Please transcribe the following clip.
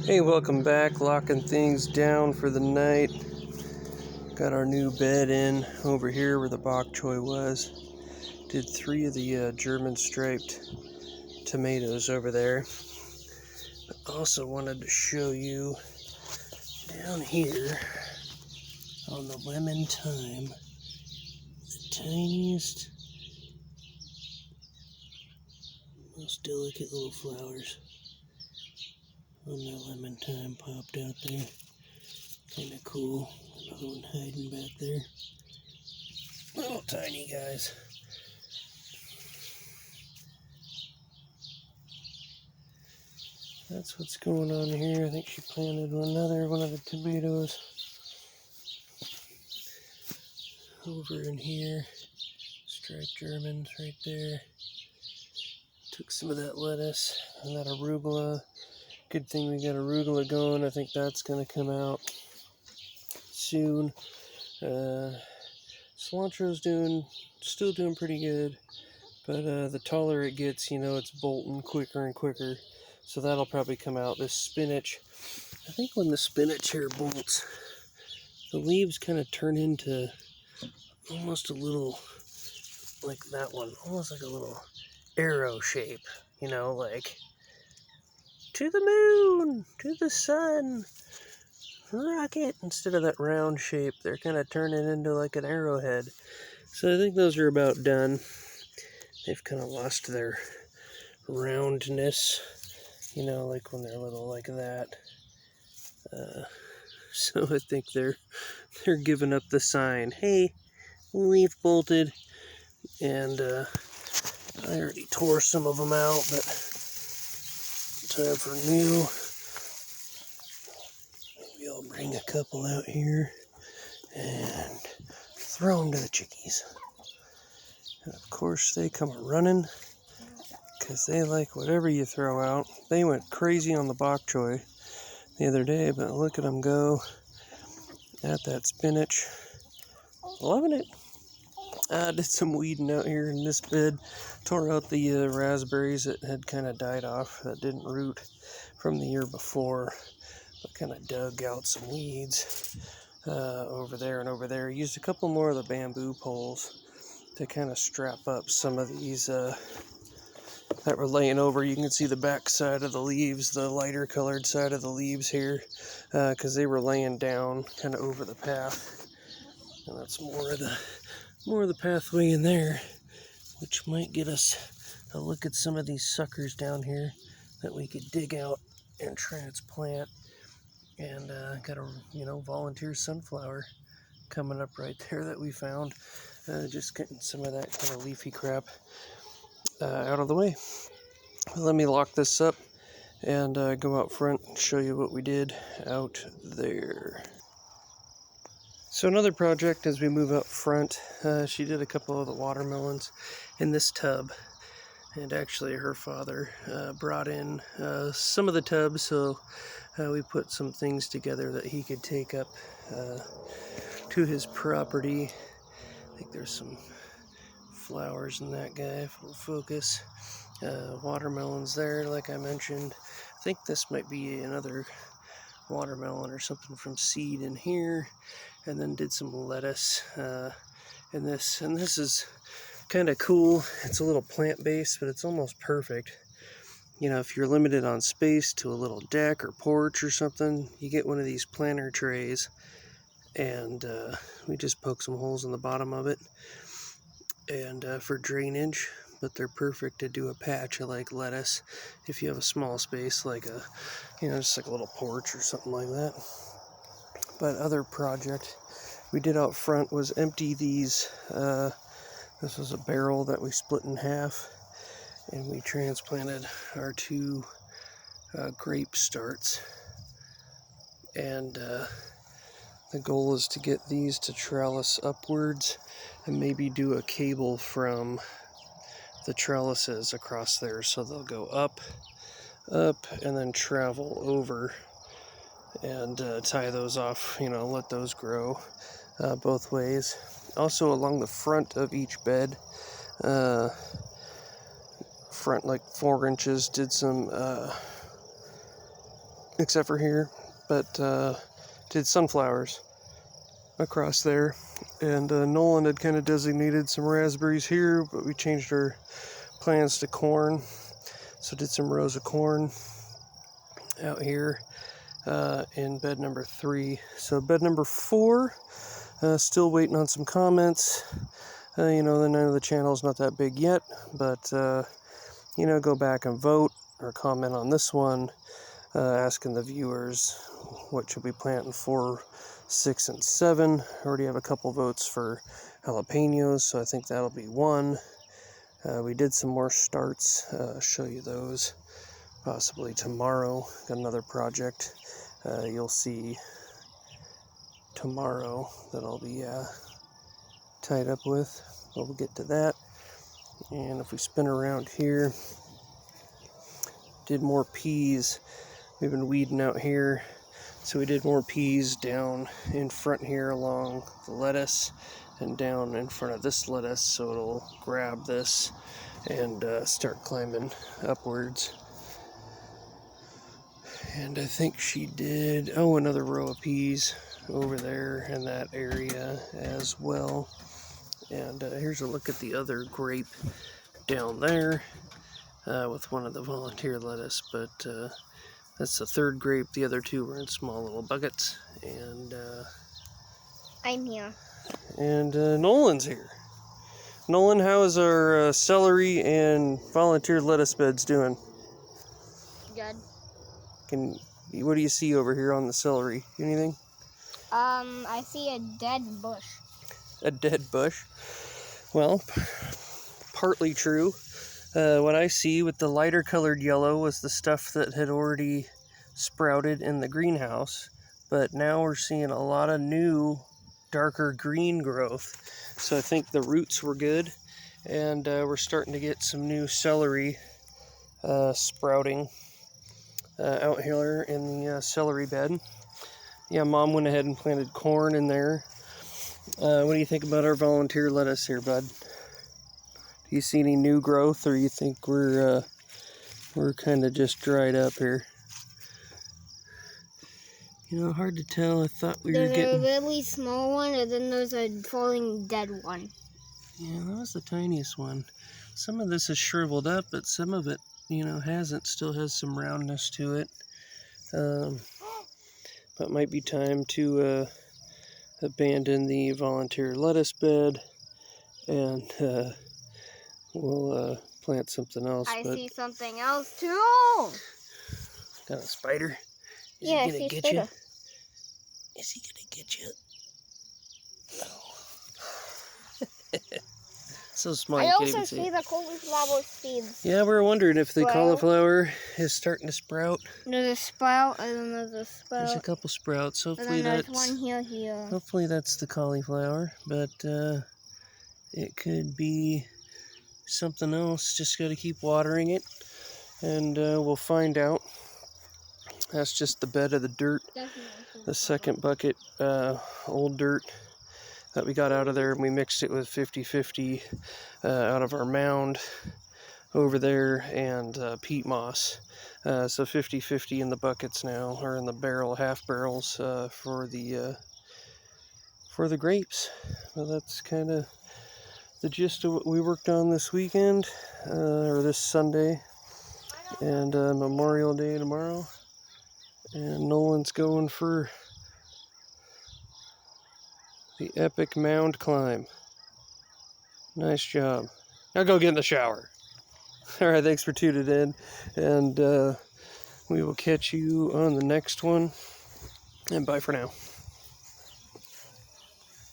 Hey, welcome back. Locking things down for the night. Got our new bed in over here where the bok choy was. Did 3 of the German striped tomatoes over there. But also wanted to show you down here on the lemon thyme, the tiniest, most delicate little flowers on that lemon thyme popped out there. Kind of cool. Another one hiding back there. Little tiny guys. That's what's going on here. I think she planted another one of the tomatoes over in here. Striped Germans right there. Took some of that lettuce and that arugula. Good thing we got arugula going. I think that's going to come out soon. Cilantro's still doing pretty good, but the taller it gets, it's bolting quicker and quicker. So that'll probably come out. This spinach, I think when the spinach here bolts, the leaves kind of turn into almost a little like that one, almost like a little arrow shape, like to the moon, to the sun, rocket, instead of that round shape. They're kind of turning into like an arrowhead. So I think those are about done. They've kind of lost their roundness, like when they're little like that. So I think they're giving up the sign. Hey, we've bolted, and I already tore some of them out, but time for new. Maybe I'll bring a couple out here and throw them to the chickies. And of course they come running because they like whatever you throw out. They went crazy on the bok choy the other day, but look at them go at that spinach. Loving it. I did some weeding out here in this bed. Tore out the raspberries that had kind of died off, that didn't root from the year before. But kind of dug out some weeds over there and over there. Used a couple more of the bamboo poles to kind of strap up some of these that were laying over. You can see the back side of the leaves, the lighter colored side of the leaves here, because they were laying down kind of over the path. And that's more of the pathway in there, which might get us a look at some of these suckers down here that we could dig out and transplant. And got a volunteer sunflower coming up right there that we found. Just getting some of that kind of leafy crap out of the way. Let me lock this up and go out front and show you what we did out there. So another project as we move up front, she did a couple of the watermelons in this tub. And actually her father brought in some of the tubs, so we put some things together that he could take up to his property. I think there's some flowers in that guy, if it'll focus. Watermelons there, like I mentioned. I think this might be another watermelon or something from seed in here. And then did some lettuce in this. And this is kind of cool. It's a little plant-based, but it's almost perfect. If you're limited on space to a little deck or porch or something, you get one of these planter trays, and we just poke some holes in the bottom of it, and for drainage. But they're perfect to do a patch of like lettuce if you have a small space, like just like a little porch or something like that. But other project we did out front was empty these. This was a barrel that we split in half, and we transplanted our 2 grape starts. And the goal is to get these to trellis upwards and maybe do a cable from the trellises across there, so they'll go up, and then travel over and tie those off, let those grow both ways. Also along the front of each bed, front like 4 inches, did some except for here, but did sunflowers across there. And Nolan had kind of designated some raspberries here, but we changed our plans to corn. So did some rows of corn out here in bed number 3. So bed number 4, still waiting on some comments. You know, the name of the channel is not that big yet, but you know, go back and vote or comment on this one, asking the viewers what should we plant in 4, 6, and 7. I already have a couple votes for jalapenos, so I think that'll be 1. We did some more starts. I'll show you those possibly tomorrow. Got another project you'll see tomorrow that I'll be tied up with. But we'll get to that. And if we spin around here, did more peas. We've been weeding out here, so we did more peas down in front here along the lettuce and down in front of this lettuce, so it'll grab this and start climbing upwards. And I think she did, oh, another row of peas over there in that area as well. And here's a look at the other grape down there with one of the volunteer lettuce, but that's the 3rd grape. The other 2 were in small little buckets. And I'm here. And Nolan's here. Nolan, how is our celery and volunteer lettuce beds doing? Good. What do you see over here on the celery? Anything? I see a dead bush. A dead bush? Well, partly true. What I see with the lighter colored yellow was the stuff that had already sprouted in the greenhouse, but now we're seeing a lot of new darker green growth. So I think the roots were good, and we're starting to get some new celery sprouting out here in the celery bed. Yeah, Mom went ahead and planted corn in there. What do you think about our volunteer lettuce here, bud? Do you see any new growth, or you think we're kind of just dried up here? You know, hard to tell. I thought we were getting... There's a really small one, and then there's a falling dead one. Yeah, that was the tiniest one. Some of this is shriveled up, but some of it, you know, hasn't. Still has some roundness to it. But might be time to abandon the volunteer lettuce bed, and we'll plant something else. I see something else too. Got a spider. Is Yeah, he I gonna see get spider. you? Is he gonna get you? Oh. So small. I You can't also even see the cauliflower seeds. Yeah, we're wondering if the Sprout. cauliflower is starting to sprout. There's a sprout, and then there's a sprout. There's a couple sprouts. And Hopefully then there's that's one here. hopefully that's the cauliflower, but it could be something else. Just got to keep watering it, and we'll find out. That's just the bed of the dirt. Definitely. The second bucket, old dirt that we got out of there, and we mixed it with 50-50 out of our mound over there, and peat moss. So 50-50 in the buckets now, or in the barrel, half barrels for the grapes. Well, that's kind of the gist of what we worked on this weekend, or this Sunday, and Memorial Day tomorrow. And Nolan's going for the epic mound climb. Nice job. Now go get in the shower. All right, thanks for tuning in, and we will catch you on the next one, and bye for now.